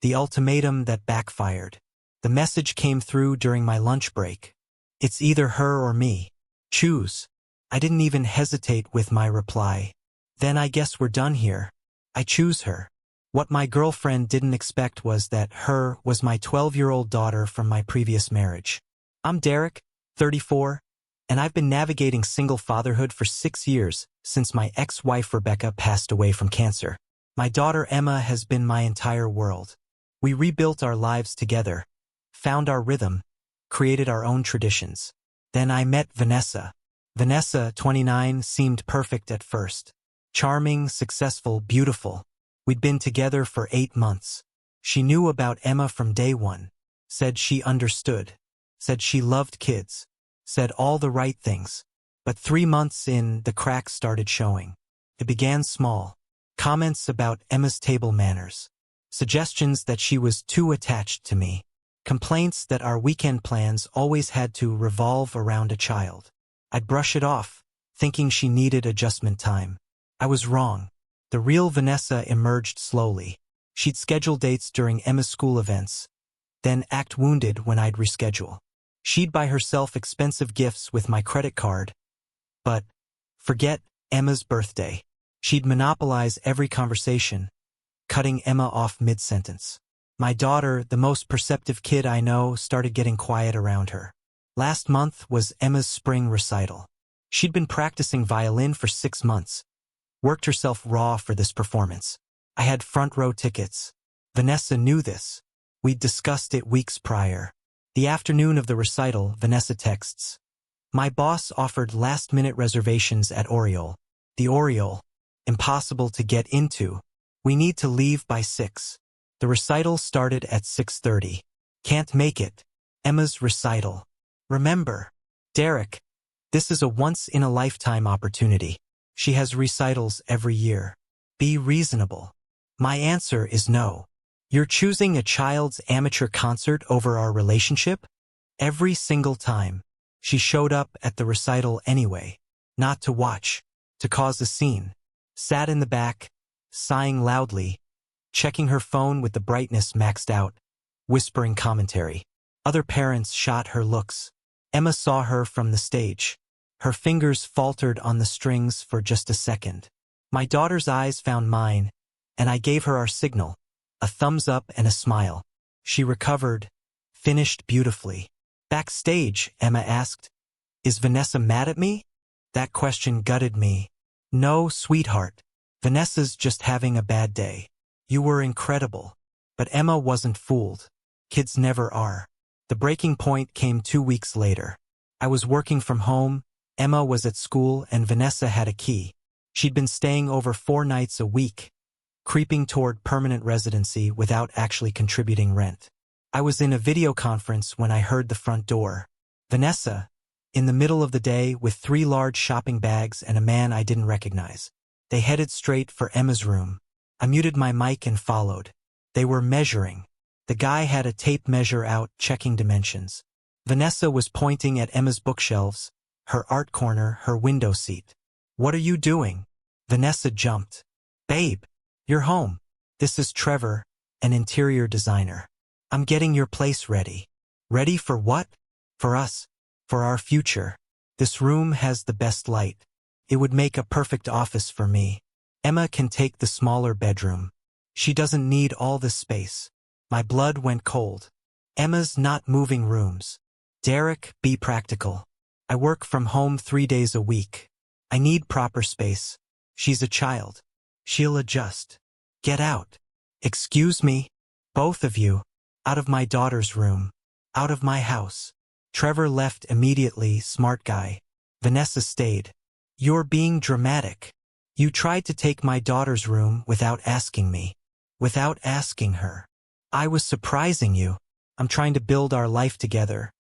The ultimatum that backfired. The message came through during my lunch break. It's either her or me. Choose. I didn't even hesitate with my reply. Then I guess we're done here. I choose her. What my girlfriend didn't expect was that her was my 12-year-old daughter from my previous marriage. I'm Derek, 34, and I've been navigating single fatherhood for 6 years since my ex-wife Rebecca passed away from cancer. My daughter Emma has been my entire world. We rebuilt our lives together, found our rhythm, created our own traditions. Then I met Vanessa. Vanessa, 29, seemed perfect at first. Charming, successful, beautiful. We'd been together for 8 months. She knew about Emma from day one. Said she understood. Said she loved kids. Said all the right things. But 3 months in, the cracks started showing. It began small. Comments about Emma's table manners. Suggestions that she was too attached to me. Complaints that our weekend plans always had to revolve around a child. I'd brush it off, thinking she needed adjustment time. I was wrong. The real Vanessa emerged slowly. She'd schedule dates during Emma's school events, then act wounded when I'd reschedule. She'd buy herself expensive gifts with my credit card, but forget Emma's birthday. She'd monopolize every conversation, cutting Emma off mid-sentence. My daughter, the most perceptive kid I know, started getting quiet around her. Last month was Emma's spring recital. She'd been practicing violin for 6 months. Worked herself raw for this performance. I had front row tickets. Vanessa knew this. We'd discussed it weeks prior. The afternoon of the recital, Vanessa texts. My boss offered last-minute reservations at Oriole. The Oriole. Impossible to get into. We need to leave by 6. The recital started at 6:30. Can't make it. Emma's recital. Remember, Derek, this is a once-in-a-lifetime opportunity. She has recitals every year. Be reasonable. My answer is no. You're choosing a child's amateur concert over our relationship? Every single time. She showed up at the recital anyway. Not to watch. To cause a scene. Sat in the back, sighing loudly, checking her phone with the brightness maxed out, whispering commentary. Other parents shot her looks. Emma saw her from the stage. Her fingers faltered on the strings for just a second. My daughter's eyes found mine, and I gave her our signal, a thumbs up and a smile. She recovered, finished beautifully. Backstage, Emma asked, "Is Vanessa mad at me?" That question gutted me. No, sweetheart. Vanessa's just having a bad day. You were incredible. But Emma wasn't fooled. Kids never are. The breaking point came 2 weeks later. I was working from home, Emma was at school, and Vanessa had a key. She'd been staying over 4 nights a week, creeping toward permanent residency without actually contributing rent. I was in a video conference when I heard the front door. Vanessa, in the middle of the day with 3 large shopping bags and a man I didn't recognize. They headed straight for Emma's room. I muted my mic and followed. They were measuring. The guy had a tape measure out, checking dimensions. Vanessa was pointing at Emma's bookshelves, her art corner, her window seat. "What are you doing?" Vanessa jumped. "Babe, you're home. This is Trevor, an interior designer. I'm getting your place ready." "Ready for what?" "For us. For our future. This room has the best light. It would make a perfect office for me. Emma can take the smaller bedroom. She doesn't need all this space." My blood went cold. Emma's not moving rooms. Derek, be practical. I work from home 3 days a week. I need proper space. She's a child. She'll adjust. Get out. Excuse me? Both of you. Out of my daughter's room. Out of my house. Trevor left immediately, smart guy. Vanessa stayed. You're being dramatic. You tried to take my daughter's room without asking me. Without asking her. I was surprising you. I'm trying to build our life together,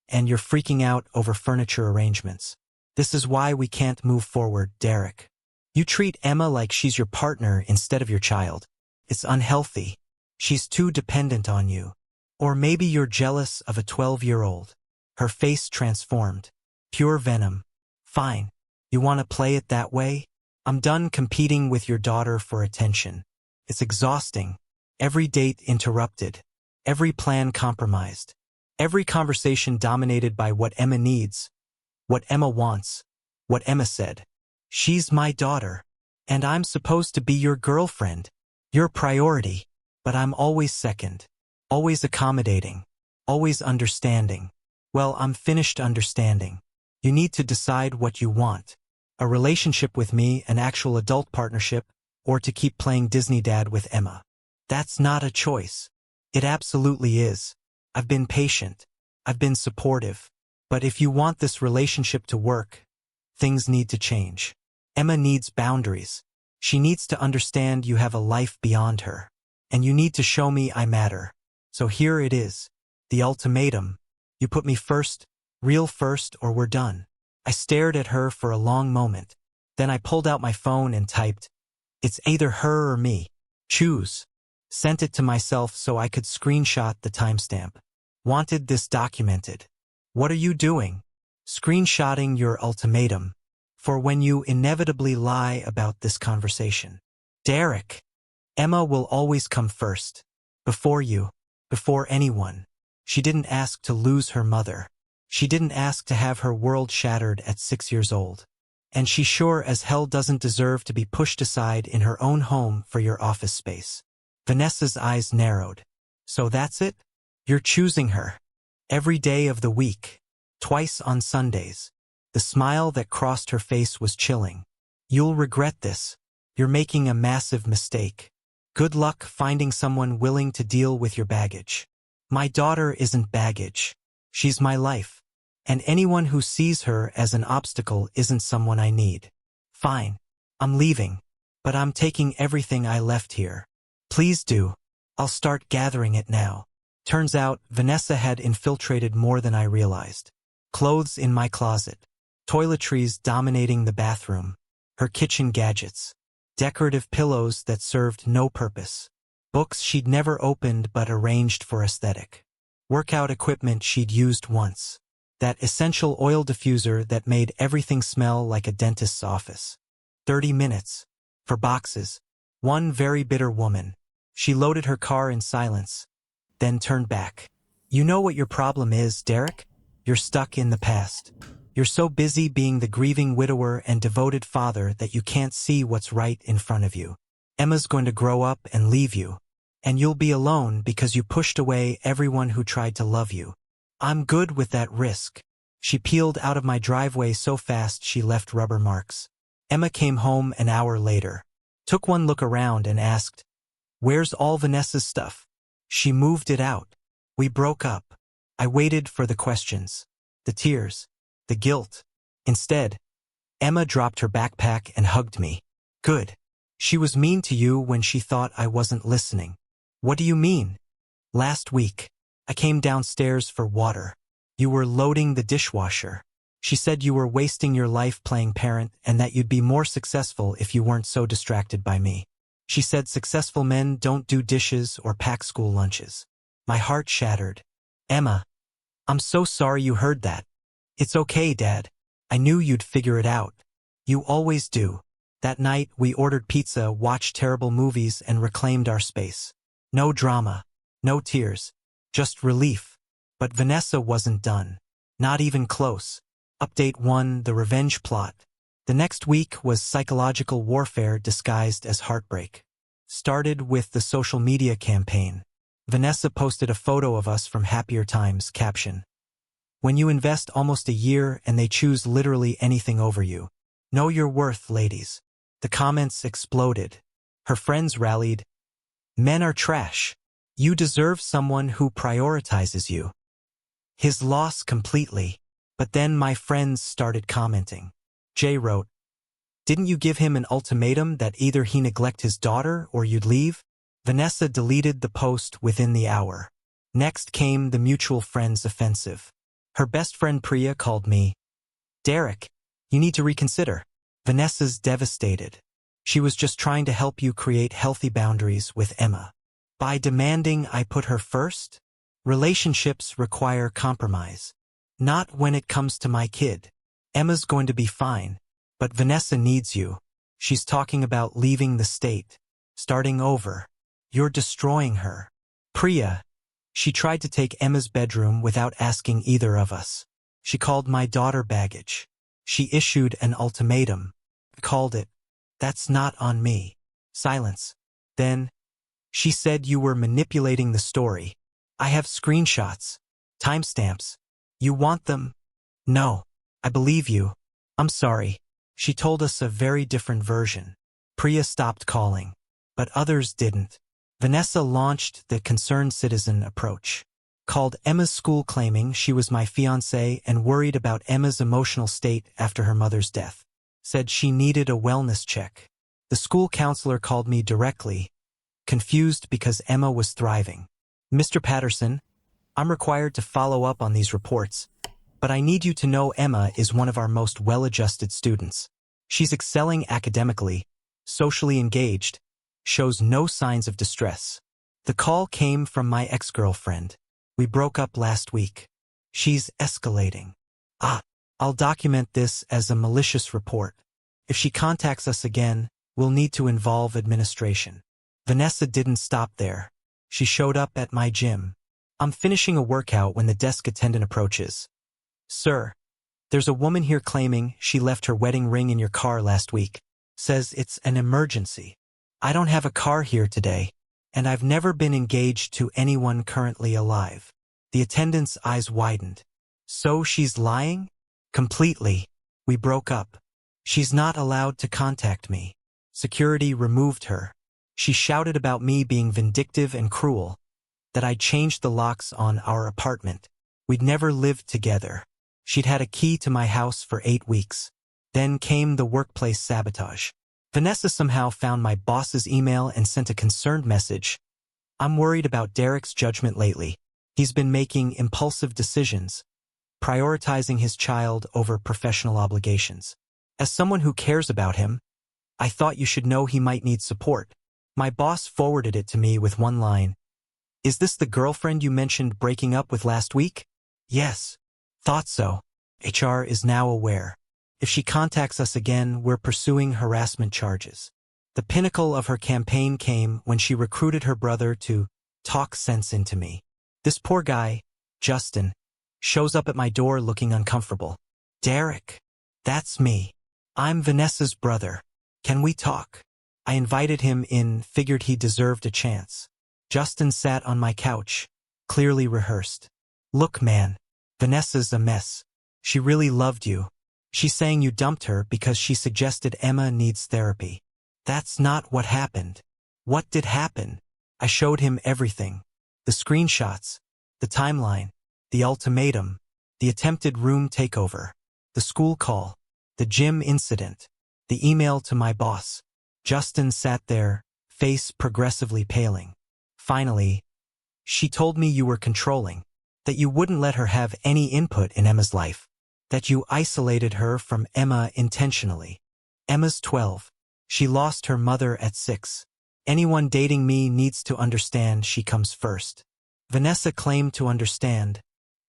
and you're freaking out over furniture arrangements. This is why we can't move forward, Derek. You treat Emma like she's your partner instead of your child. It's unhealthy. She's too dependent on you. Or maybe you're jealous of a 12-year-old. Her face transformed. Pure venom. Fine. You want to play it that way? I'm done competing with your daughter for attention. It's exhausting. Every date interrupted. Every plan compromised. Every conversation dominated by what Emma needs, what Emma wants, what Emma said. She's my daughter, and I'm supposed to be your girlfriend, your priority, but I'm always second, always accommodating, always understanding. Well, I'm finished understanding. You need to decide what you want. A relationship with me, an actual adult partnership, or to keep playing Disney dad with Emma. That's not a choice. It absolutely is. I've been patient. I've been supportive. But if you want this relationship to work, things need to change. Emma needs boundaries. She needs to understand you have a life beyond her. And you need to show me I matter. So here it is. The ultimatum. You put me first, real first, or we're done. I stared at her for a long moment. Then I pulled out my phone and typed, "It's either her or me. Choose." Sent it to myself so I could screenshot the timestamp. Wanted this documented. What are you doing? Screenshotting your ultimatum. For when you inevitably lie about this conversation. Derek. Emma will always come first. Before you. Before anyone. She didn't ask to lose her mother. She didn't ask to have her world shattered at 6 years old. And she sure as hell doesn't deserve to be pushed aside in her own home for your office space. Vanessa's eyes narrowed. So that's it? You're choosing her. Every day of the week. Twice on Sundays. The smile that crossed her face was chilling. You'll regret this. You're making a massive mistake. Good luck finding someone willing to deal with your baggage. My daughter isn't baggage. She's my life. And anyone who sees her as an obstacle isn't someone I need. Fine. I'm leaving. But I'm taking everything I left here. Please do. I'll start gathering it now. Turns out, Vanessa had infiltrated more than I realized. Clothes in my closet. Toiletries dominating the bathroom. Her kitchen gadgets. Decorative pillows that served no purpose. Books she'd never opened but arranged for aesthetic. Workout equipment she'd used once. That essential oil diffuser that made everything smell like a dentist's office. 30 minutes. For boxes. One very bitter woman. She loaded her car in silence. Then turned back. You know what your problem is, Derek? You're stuck in the past. You're so busy being the grieving widower and devoted father that you can't see what's right in front of you. Emma's going to grow up and leave you. And you'll be alone because you pushed away everyone who tried to love you. I'm good with that risk. She peeled out of my driveway so fast she left rubber marks. Emma came home an hour later. Took one look around and asked, "Where's all Vanessa's stuff?" She moved it out. We broke up. I waited for the questions. The tears. The guilt. Instead, Emma dropped her backpack and hugged me. Good. She was mean to you when she thought I wasn't listening. What do you mean? Last week, I came downstairs for water. You were loading the dishwasher. She said you were wasting your life playing parent and that you'd be more successful if you weren't so distracted by me. She said successful men don't do dishes or pack school lunches. My heart shattered. Emma, I'm so sorry you heard that. It's okay, Dad. I knew you'd figure it out. You always do. That night, we ordered pizza, watched terrible movies, and reclaimed our space. No drama. No tears. Just relief. But Vanessa wasn't done. Not even close. Update 1, the revenge plot. The next week was psychological warfare disguised as heartbreak. Started with the social media campaign. Vanessa posted a photo of us from Happier Times, caption. When you invest almost a year and they choose literally anything over you. Know your worth, ladies. The comments exploded. Her friends rallied. Men are trash. You deserve someone who prioritizes you. His loss completely. But then my friends started commenting. Jay wrote, "Didn't you give him an ultimatum that either he neglect his daughter or you'd leave?" Vanessa deleted the post within the hour. Next came the mutual friends offensive. Her best friend Priya called me. "Derek, you need to reconsider." Vanessa's devastated. She was just trying to help you create healthy boundaries with Emma. By demanding I put her first? Relationships require compromise. Not when it comes to my kid. Emma's going to be fine. But Vanessa needs you. She's talking about leaving the state. Starting over. You're destroying her. Priya. She tried to take Emma's bedroom without asking either of us. She called my daughter baggage. She issued an ultimatum. Called it. That's not on me. Silence. Then, she said you were manipulating the story. I have screenshots. Timestamps. You want them? No. I believe you. I'm sorry. She told us a very different version. Priya stopped calling. But others didn't. Vanessa launched the concerned citizen approach. Called Emma's school claiming she was my fiancé and worried about Emma's emotional state after her mother's death. Said she needed a wellness check. The school counselor called me directly, confused because Emma was thriving. Mr. Patterson, I'm required to follow up on these reports, but I need you to know Emma is one of our most well-adjusted students. She's excelling academically, socially engaged, shows no signs of distress. The call came from my ex-girlfriend. We broke up last week. She's escalating. I'll document this as a malicious report. If she contacts us again, we'll need to involve administration. Vanessa didn't stop there. She showed up at my gym. I'm finishing a workout when the desk attendant approaches. Sir, there's a woman here claiming she left her wedding ring in your car last week. Says it's an emergency. I don't have a car here today, and I've never been engaged to anyone currently alive. The attendant's eyes widened. So she's lying? Completely. We broke up. She's not allowed to contact me. Security removed her. She shouted about me being vindictive and cruel, that I'd changed the locks on our apartment. We'd never lived together. She'd had a key to my house for 8 weeks. Then came the workplace sabotage. Vanessa somehow found my boss's email and sent a concerned message. I'm worried about Derek's judgment lately. He's been making impulsive decisions, prioritizing his child over professional obligations. As someone who cares about him, I thought you should know he might need support. My boss forwarded it to me with one line. Is this the girlfriend you mentioned breaking up with last week? Yes. Thought so. HR is now aware. If she contacts us again, we're pursuing harassment charges. The pinnacle of her campaign came when she recruited her brother to talk sense into me. This poor guy, Justin, shows up at my door looking uncomfortable. Derek, that's me. I'm Vanessa's brother. Can we talk? I invited him in, figured he deserved a chance. Justin sat on my couch, clearly rehearsed. Look, man, Vanessa's a mess. She really loved you. She's saying you dumped her because she suggested Emma needs therapy. That's not what happened. What did happen? I showed him everything. The screenshots, the timeline, the ultimatum, the attempted room takeover, the school call, the gym incident, the email to my boss. Justin sat there, face progressively paling. Finally, she told me you were controlling, that you wouldn't let her have any input in Emma's life, that you isolated her from Emma intentionally. Emma's 12. She lost her mother at 6. Anyone dating me needs to understand she comes first. Vanessa claimed to understand,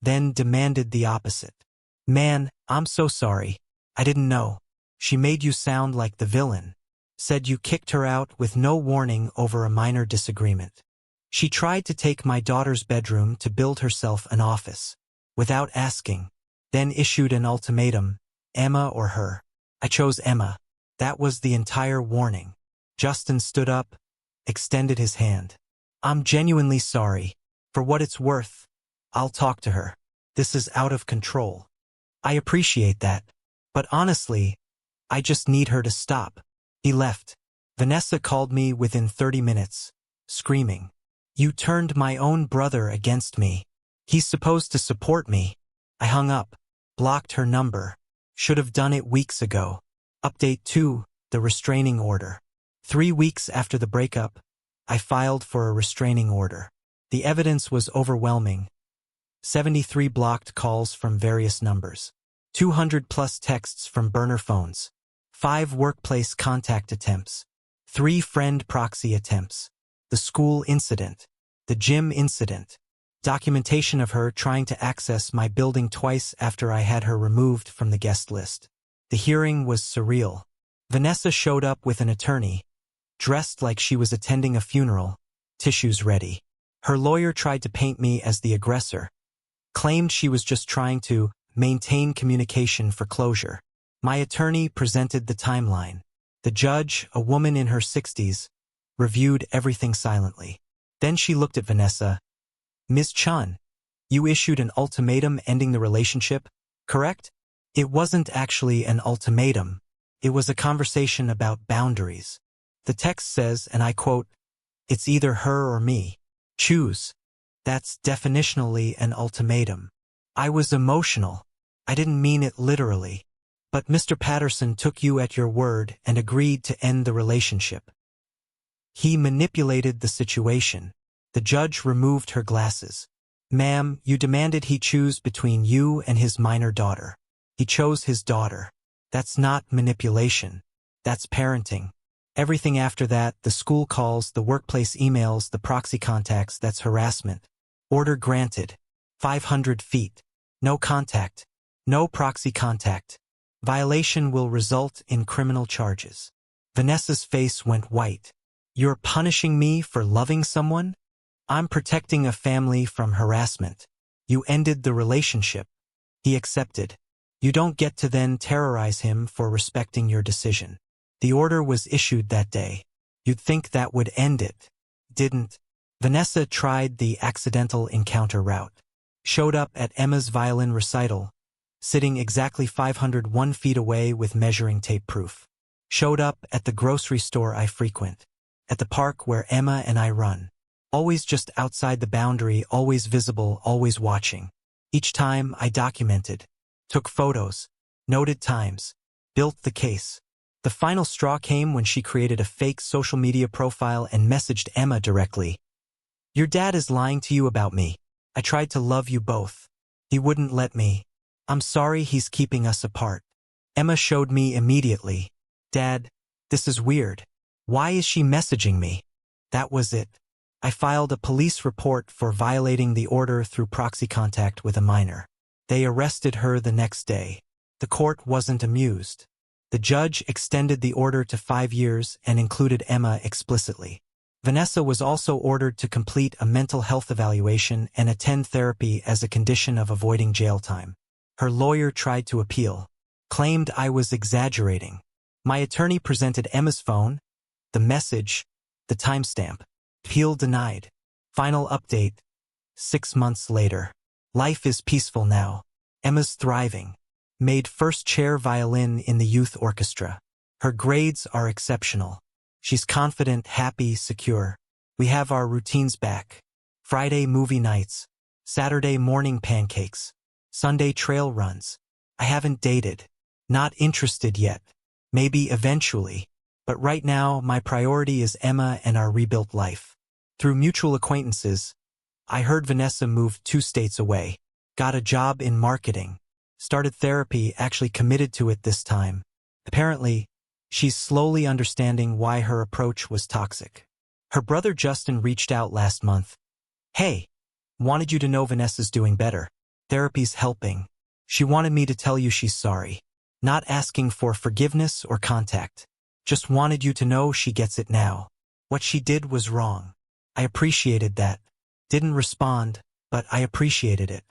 then demanded the opposite. Man, I'm so sorry. I didn't know. She made you sound like the villain. Said you kicked her out with no warning over a minor disagreement. She tried to take my daughter's bedroom to build herself an office, without asking, then issued an ultimatum, Emma or her. I chose Emma. That was the entire warning. Justin stood up, extended his hand. I'm genuinely sorry. For what it's worth, I'll talk to her. This is out of control. I appreciate that. But honestly, I just need her to stop. He left. Vanessa called me within 30 minutes, screaming. You turned my own brother against me. He's supposed to support me. I hung up, blocked her number. Should have done it weeks ago. Update 2, the restraining order. 3 weeks after the breakup, I filed for a restraining order. The evidence was overwhelming. 73 blocked calls from various numbers. 200 plus texts from burner phones. 5 workplace contact attempts. 3 friend proxy attempts. The school incident. The gym incident. Documentation of her trying to access my building twice after I had her removed from the guest list. The hearing was surreal. Vanessa showed up with an attorney, dressed like she was attending a funeral, tissues ready. Her lawyer tried to paint me as the aggressor, claimed she was just trying to maintain communication for closure. My attorney presented the timeline. The judge, a woman in her 60s, reviewed everything silently. Then she looked at Vanessa. Ms. Chun, you issued an ultimatum ending the relationship, correct? It wasn't actually an ultimatum. It was a conversation about boundaries. The text says, and I quote, "It's either her or me. Choose." That's definitionally an ultimatum. I was emotional. I didn't mean it literally. But Mr. Patterson took you at your word and agreed to end the relationship. He manipulated the situation. The judge removed her glasses. Ma'am, you demanded he choose between you and his minor daughter. He chose his daughter. That's not manipulation. That's parenting. Everything after that, the school calls, the workplace emails, the proxy contacts, that's harassment. Order granted. 500 feet. No contact. No proxy contact. Violation will result in criminal charges. Vanessa's face went white. You're punishing me for loving someone? I'm protecting a family from harassment. You ended the relationship. He accepted. You don't get to then terrorize him for respecting your decision. The order was issued that day. You'd think that would end it. Didn't. Vanessa tried the accidental encounter route. Showed up at Emma's violin recital, sitting exactly 501 feet away with measuring tape proof. Showed up at the grocery store I frequent. At the park where Emma and I run. Always just outside the boundary, always visible, always watching. Each time I documented. Took photos. Noted times. Built the case. The final straw came when she created a fake social media profile and messaged Emma directly. Your dad is lying to you about me. I tried to love you both. He wouldn't let me. I'm sorry he's keeping us apart. Emma showed me immediately. Dad, this is weird. Why is she messaging me? That was it. I filed a police report for violating the order through proxy contact with a minor. They arrested her the next day. The court wasn't amused. The judge extended the order to 5 years and included Emma explicitly. Vanessa was also ordered to complete a mental health evaluation and attend therapy as a condition of avoiding jail time. Her lawyer tried to appeal, claimed I was exaggerating. My attorney presented Emma's phone, the message, the timestamp. Appeal denied. Final update. 6 months later. Life is peaceful now. Emma's thriving. Made first chair violin in the youth orchestra. Her grades are exceptional. She's confident, happy, secure. We have our routines back. Friday movie nights. Saturday morning pancakes. Sunday trail runs. I haven't dated. Not interested yet. Maybe eventually. But right now, my priority is Emma and our rebuilt life. Through mutual acquaintances, I heard Vanessa moved 2 states away. Got a job in marketing. Started therapy, actually committed to it this time. Apparently, she's slowly understanding why her approach was toxic. Her brother Justin reached out last month. Hey, wanted you to know Vanessa's doing better. Therapy's helping. She wanted me to tell you she's sorry. Not asking for forgiveness or contact. Just wanted you to know she gets it now. What she did was wrong. I appreciated that. Didn't respond, but I appreciated it.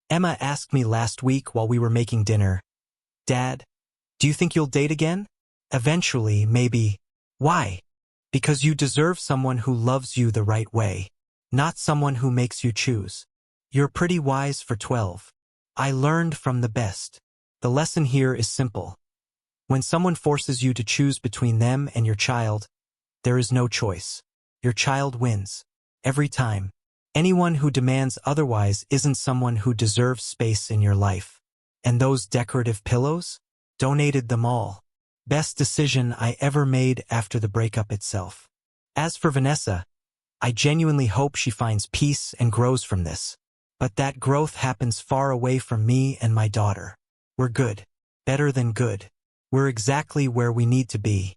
Emma asked me last week while we were making dinner, Dad, do you think you'll date again? Eventually, maybe. Why? Because you deserve someone who loves you the right way, not someone who makes you choose. You're pretty wise for 12. I learned from the best. The lesson here is simple. When someone forces you to choose between them and your child, there is no choice. Your child wins. Every time. Anyone who demands otherwise isn't someone who deserves space in your life. And those decorative pillows? Donated them all. Best decision I ever made after the breakup itself. As for Vanessa, I genuinely hope she finds peace and grows from this. But that growth happens far away from me and my daughter. We're good. Better than good. We're exactly where we need to be.